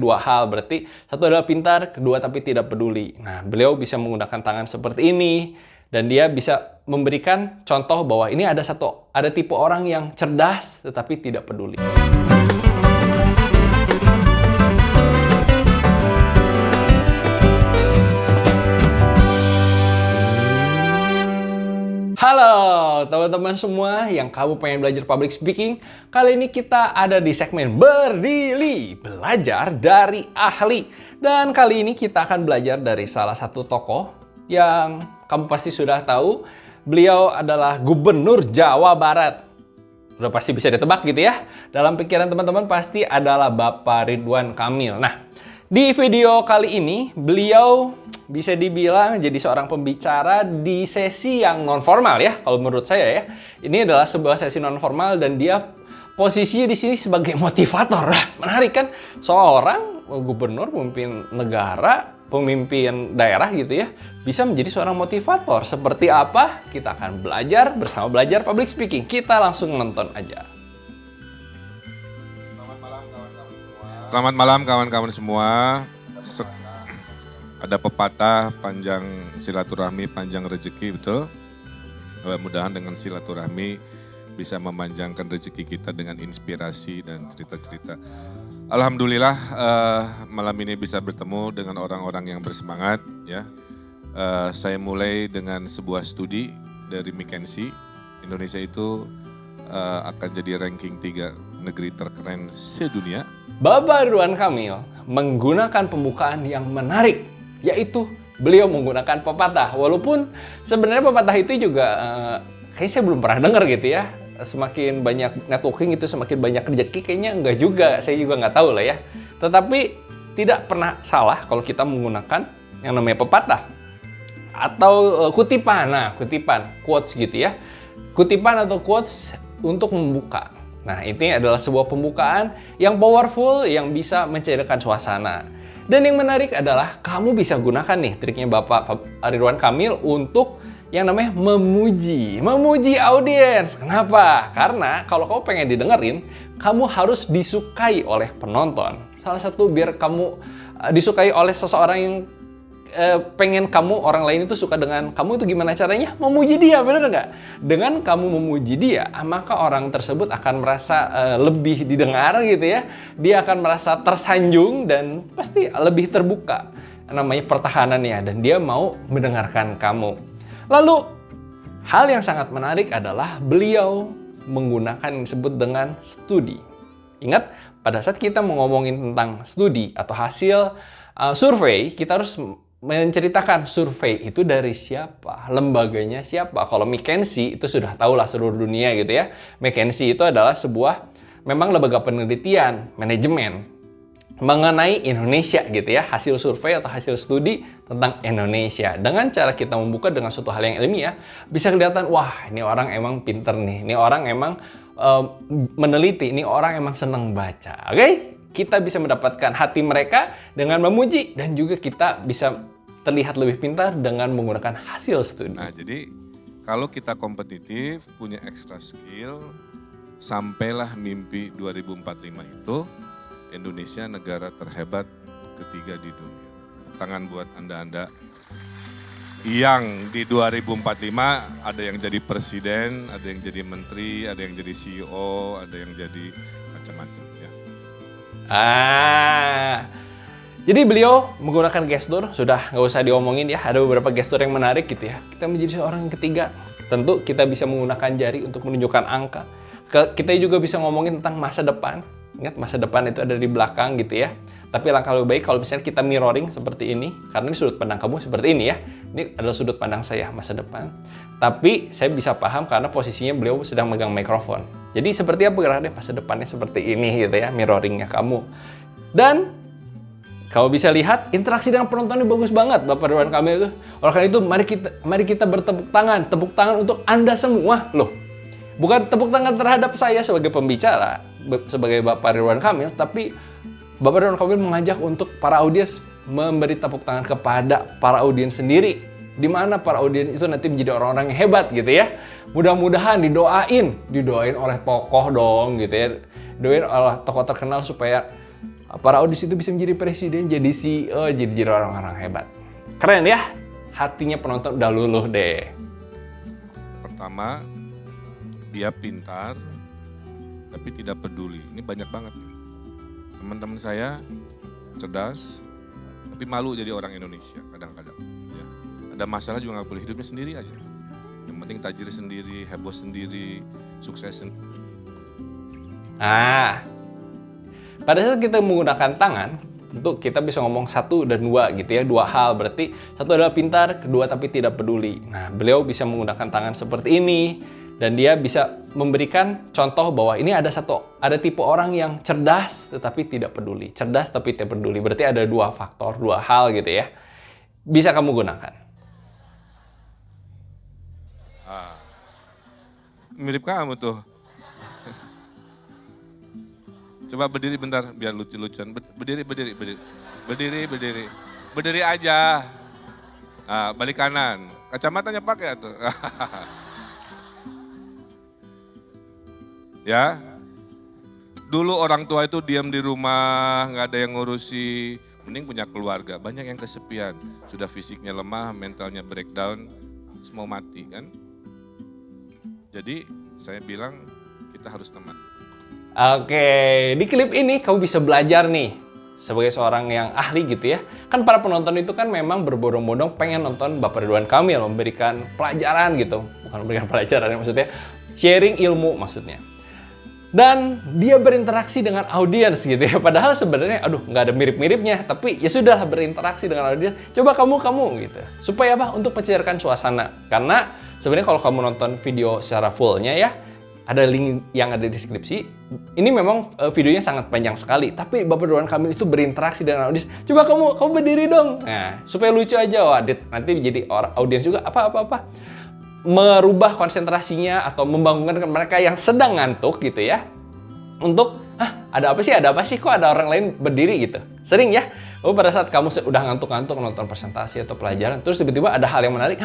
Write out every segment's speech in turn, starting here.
Dua hal, berarti satu adalah pintar, kedua tapi tidak peduli. Nah, beliau bisa menggunakan tangan seperti ini, dan dia bisa memberikan contoh bahwa ini ada tipe orang yang cerdas tetapi tidak peduli. Halo teman-teman semua yang kamu pengen belajar public speaking. Kali ini kita ada di segmen Berdili, belajar dari ahli. Dan kali ini kita akan belajar dari salah satu tokoh yang kamu pasti sudah tahu. Beliau adalah Gubernur Jawa Barat. Udah pasti bisa ditebak gitu ya. Dalam pikiran teman-teman pasti adalah Bapak Ridwan Kamil. Nah, di video kali ini beliau bisa dibilang jadi seorang pembicara di sesi yang non formal ya, kalau menurut saya ya. Ini adalah sebuah sesi non formal dan dia posisinya di sini sebagai motivator. Menarik kan? Seorang gubernur, pemimpin negara, pemimpin daerah gitu ya, bisa menjadi seorang motivator. Seperti apa? Kita akan belajar bersama Belajar Public Speaking. Kita langsung nonton aja. Selamat malam kawan-kawan semua. Ada pepatah panjang silaturahmi, panjang rezeki, betul? Mudah-mudahan dengan silaturahmi bisa memanjangkan rezeki kita dengan inspirasi dan cerita-cerita. Alhamdulillah malam ini bisa bertemu dengan orang-orang yang bersemangat. Ya, saya mulai dengan sebuah studi dari McKinsey. Indonesia itu akan jadi ranking 3 negeri terkeren sedunia. Bapak Ridwan Kamil menggunakan pembukaan yang menarik, yaitu beliau menggunakan pepatah. Walaupun sebenarnya pepatah itu juga kayaknya saya belum pernah dengar gitu ya. Semakin banyak networking itu semakin banyak rezeki, kayaknya enggak juga. Saya juga nggak tahu lah ya. Tetapi tidak pernah salah kalau kita menggunakan yang namanya pepatah atau kutipan. Nah, kutipan, quotes gitu ya. Kutipan atau quotes untuk membuka. Nah, ini adalah sebuah pembukaan yang powerful yang bisa mencairkan suasana. Dan yang menarik adalah kamu bisa gunakan nih triknya Bapak Ridwan Kamil untuk yang namanya memuji audiens. Kenapa? Karena kalau kamu pengen didengerin, kamu harus disukai oleh penonton. Salah satu biar kamu disukai oleh seseorang yang pengen kamu, orang lain itu suka dengan kamu, itu gimana caranya? Memuji dia, bener nggak? Dengan kamu memuji dia, maka orang tersebut akan merasa lebih didengar gitu ya. Dia akan merasa tersanjung dan pasti lebih terbuka namanya pertahanannya, dan dia mau mendengarkan kamu. Lalu hal yang sangat menarik adalah beliau menggunakan yang disebut dengan studi. Ingat, pada saat kita mau ngomongin tentang studi atau hasil survei, kita harus menceritakan survei itu dari siapa, lembaganya siapa. Kalau McKinsey itu sudah tahulah seluruh dunia gitu ya. McKinsey itu adalah sebuah memang lembaga penelitian manajemen mengenai Indonesia gitu ya, hasil survei atau hasil studi tentang Indonesia. Dengan cara kita membuka dengan suatu hal yang ilmiah, bisa kelihatan, wah ini orang emang pinter nih, ini orang emang meneliti, ini orang emang seneng baca. Oke? Kita bisa mendapatkan hati mereka dengan memuji, dan juga kita bisa terlihat lebih pintar dengan menggunakan hasil studi. Nah, jadi kalau kita kompetitif, punya extra skill, sampailah mimpi 2045 itu Indonesia negara terhebat ketiga di dunia. Tangan buat Anda-Anda yang di 2045 ada yang jadi presiden, ada yang jadi menteri, ada yang jadi CEO, ada yang jadi macam-macam ya. Jadi beliau menggunakan gestur, sudah nggak usah diomongin ya, ada beberapa gestur yang menarik gitu ya. Kita menjadi seorang yang ketiga, tentu kita bisa menggunakan jari untuk menunjukkan angka. Kita juga bisa ngomongin tentang masa depan. Ingat, masa depan itu ada di belakang gitu ya. Tapi langkah lebih baik kalau misalnya kita mirroring seperti ini, karena ini sudut pandang kamu seperti ini ya. Ini adalah sudut pandang saya, masa depan. Tapi saya bisa paham karena posisinya beliau sedang megang mikrofon. Jadi seperti apa gerakannya masa depannya seperti ini gitu ya, mirroringnya kamu. Dan kamu bisa lihat interaksi dengan penontonnya bagus banget Bapak Ridwan Kamil itu. Oleh karena itu mari kita bertepuk tangan untuk Anda semua loh. Bukan tepuk tangan terhadap saya sebagai pembicara, sebagai Bapak Ridwan Kamil, tapi Bapak Ridwan Kamil mengajak untuk para audiens memberi tepuk tangan kepada para audiens sendiri. Di mana para audiens itu nanti menjadi orang-orang yang hebat gitu ya. Mudah-mudahan didoain oleh tokoh dong gitu ya. Doain oleh tokoh terkenal supaya para audis itu bisa menjadi presiden, jadi CEO, jadi orang-orang hebat. Keren ya, hatinya penonton udah luluh deh. Pertama, dia pintar, tapi tidak peduli. Ini banyak banget nih. Teman-teman saya cerdas, tapi malu jadi orang Indonesia kadang-kadang. Ya. Ada masalah juga nggak boleh, hidupnya sendiri aja. Yang penting tajir sendiri, heboh sendiri, sukses sendiri. Nah, pada saat kita menggunakan tangan, tentu kita bisa ngomong satu dan dua gitu ya, dua hal. Berarti satu adalah pintar, kedua tapi tidak peduli. Nah, beliau bisa menggunakan tangan seperti ini, dan dia bisa memberikan contoh bahwa ini ada tipe orang yang cerdas tetapi tidak peduli. Cerdas tapi tidak peduli. Berarti ada dua faktor, dua hal gitu ya. Bisa kamu gunakan. Mirip kamu tuh. Coba berdiri bentar biar lucu-lucuan. Berdiri. Berdiri aja. Nah, balik kanan. Kacamatanya pakai tuh. Ya. Dulu orang tua itu diam di rumah, nggak ada yang ngurusi. Mending punya keluarga. Banyak yang kesepian. Sudah fisiknya lemah, mentalnya breakdown, semua mati kan. Jadi saya bilang kita harus teman. Oke, di klip ini kamu bisa belajar nih sebagai seorang yang ahli gitu ya. Kan para penonton itu kan memang berbondong-bondong pengen nonton Bapak Ridwan Kamil memberikan pelajaran gitu. Bukan memberikan pelajaran, maksudnya sharing ilmu maksudnya. Dan dia berinteraksi dengan audiens gitu ya. Padahal sebenarnya nggak ada mirip-miripnya, tapi ya sudah berinteraksi dengan audiens. Coba kamu gitu. Supaya apa? Untuk mencairkan suasana. Karena sebenarnya kalau kamu nonton video secara fullnya ya, ada link yang ada di deskripsi. Ini memang videonya sangat panjang sekali, tapi Bapak Ridwan Kamil itu berinteraksi dengan audiens. Coba kamu berdiri dong. Nah, supaya lucu aja, nanti jadi orang audiens juga apa merubah konsentrasinya atau membangunkan mereka yang sedang ngantuk gitu ya. Untuk ada apa sih kok ada orang lain berdiri gitu. Sering ya. Pada saat kamu udah ngantuk-ngantuk nonton presentasi atau pelajaran, terus tiba-tiba ada hal yang menarik,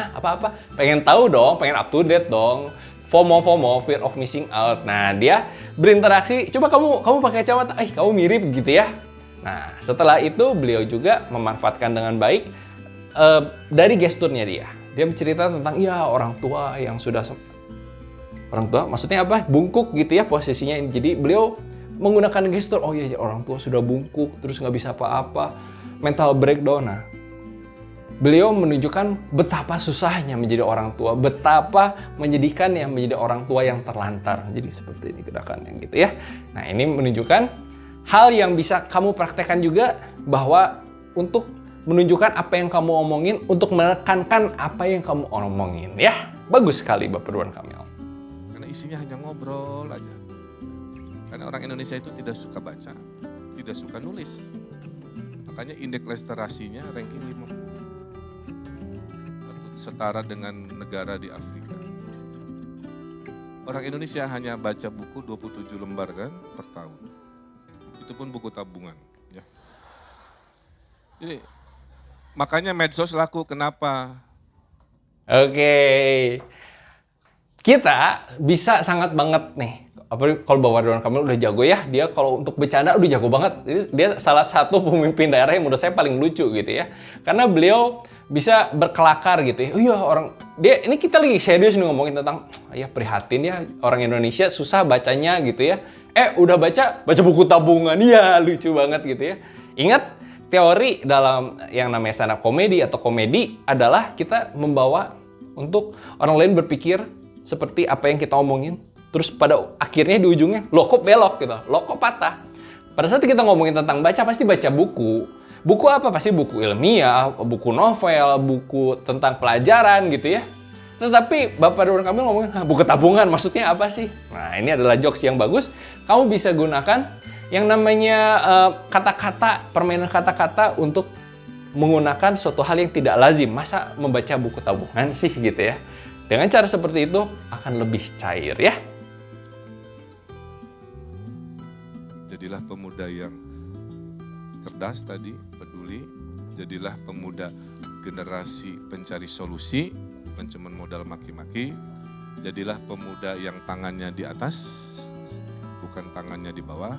pengen tahu dong, pengen up to date dong. FOMO, fear of missing out. Nah, dia berinteraksi, coba kamu pakai kacamata, kamu mirip gitu ya. Nah, setelah itu beliau juga memanfaatkan dengan baik dari gesturnya dia. Dia bercerita tentang orang tua yang sudah orang tua maksudnya apa? Bungkuk gitu ya posisinya. Jadi beliau menggunakan gestur, orang tua sudah bungkuk, terus nggak bisa apa-apa, mental breakdown. Nah, beliau menunjukkan betapa susahnya menjadi orang tua, betapa menyedihkannya menjadi orang tua yang terlantar. Jadi seperti ini gerakannya gitu ya. Nah, ini menunjukkan hal yang bisa kamu praktekkan juga, bahwa untuk menunjukkan apa yang kamu omongin, untuk menekankan apa yang kamu omongin ya. Bagus sekali Bapak Ridwan Kamil. Karena isinya hanya ngobrol aja. Karena orang Indonesia itu tidak suka baca, tidak suka nulis. Makanya indeks literasinya ranking 5. Setara dengan negara di Afrika. Orang Indonesia hanya baca buku 27 lembar kan per tahun. Itu pun buku tabungan. Ya. Jadi makanya medsos laku, kenapa? Oke. Kita bisa sangat banget nih. Kalau Bapak Ridwan Kamil udah jago ya, dia kalau untuk bercanda udah jago banget. Jadi dia salah satu pemimpin daerah yang menurut saya paling lucu gitu ya. Karena beliau bisa berkelakar gitu ya. Ini kita lagi serius nih ngomongin tentang prihatin ya orang Indonesia susah bacanya gitu ya. Udah baca buku tabungan. Iya, lucu banget gitu ya. Ingat, teori dalam yang namanya stand up comedy atau komedi adalah kita membawa untuk orang lain berpikir seperti apa yang kita omongin. Terus pada akhirnya di ujungnya, lo kok belok gitu, lo kok patah. Pada saat kita ngomongin tentang baca, pasti baca buku. Buku apa? Pasti buku ilmiah, buku novel, buku tentang pelajaran gitu ya. Tetapi Bapak Ridwan Kamil ngomongin, buku tabungan, maksudnya apa sih? Nah, ini adalah jokes yang bagus. Kamu bisa gunakan yang namanya kata-kata, permainan kata-kata untuk menggunakan suatu hal yang tidak lazim. Masa membaca buku tabungan sih gitu ya. Dengan cara seperti itu akan lebih cair ya. Jadilah pemuda yang cerdas tadi, peduli. Jadilah pemuda generasi pencari solusi, bukan cuma modal maki-maki. Jadilah pemuda yang tangannya di atas, bukan tangannya di bawah.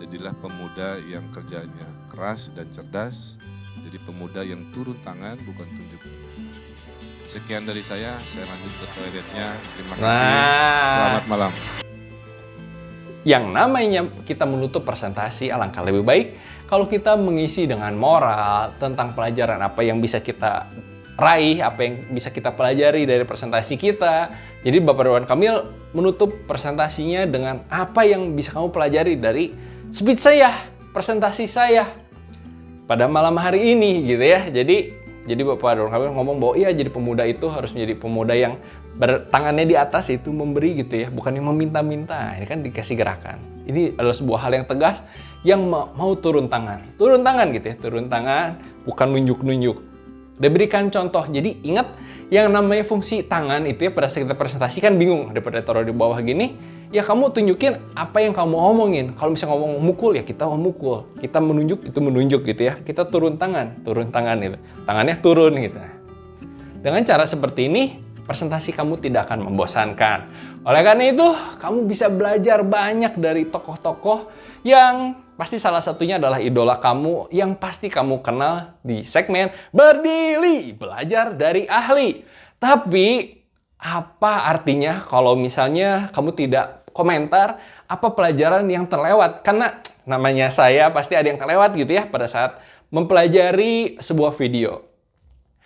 Jadilah pemuda yang kerjanya keras dan cerdas. Jadi pemuda yang turun tangan bukan tunjuk. Sekian dari saya lanjut ke toiletnya. Terima kasih. Selamat malam. Yang namanya kita menutup presentasi alangkah lebih baik kalau kita mengisi dengan moral tentang pelajaran apa yang bisa kita raih, apa yang bisa kita pelajari dari presentasi kita. Jadi Bapak Ridwan Kamil menutup presentasinya dengan apa yang bisa kamu pelajari dari speech saya, presentasi saya pada malam hari ini gitu ya. Jadi Bapak Ridwan Kamil ngomong bahwa iya, jadi pemuda itu harus menjadi pemuda yang bertangannya di atas, itu memberi gitu ya, bukan yang meminta-minta. Ini kan dikasih gerakan. Ini adalah sebuah hal yang tegas yang mau turun tangan gitu ya, turun tangan, bukan nunjuk-nunjuk. Dan berikan contoh. Jadi ingat yang namanya fungsi tangan itu ya, pada saat kita presentasi kan bingung, daripada taruh di bawah gini, ya kamu tunjukin apa yang kamu omongin. Kalau misalnya ngomong mukul, ya kita memukul. Kita menunjuk, itu menunjuk gitu ya. Kita turun tangan gitu. Tangannya turun gitu. Dengan cara seperti ini, presentasi kamu tidak akan membosankan. Oleh karena itu, kamu bisa belajar banyak dari tokoh-tokoh yang pasti salah satunya adalah idola kamu yang pasti kamu kenal di segmen Berdiri Belajar dari Ahli. Tapi apa artinya kalau misalnya kamu tidak komentar apa pelajaran yang terlewat? Karena namanya saya pasti ada yang terlewat gitu ya pada saat mempelajari sebuah video.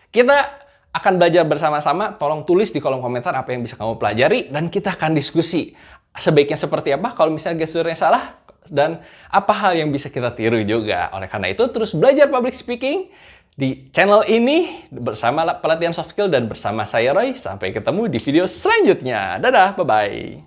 Kita akan belajar bersama-sama, tolong tulis di kolom komentar apa yang bisa kamu pelajari dan kita akan diskusi. Sebaiknya seperti apa kalau misalnya gesturnya salah dan apa hal yang bisa kita tiru juga. Oleh karena itu terus belajar public speaking di channel ini bersama pelatihan soft skill dan bersama saya Roy. Sampai ketemu di video selanjutnya. Dadah, bye-bye.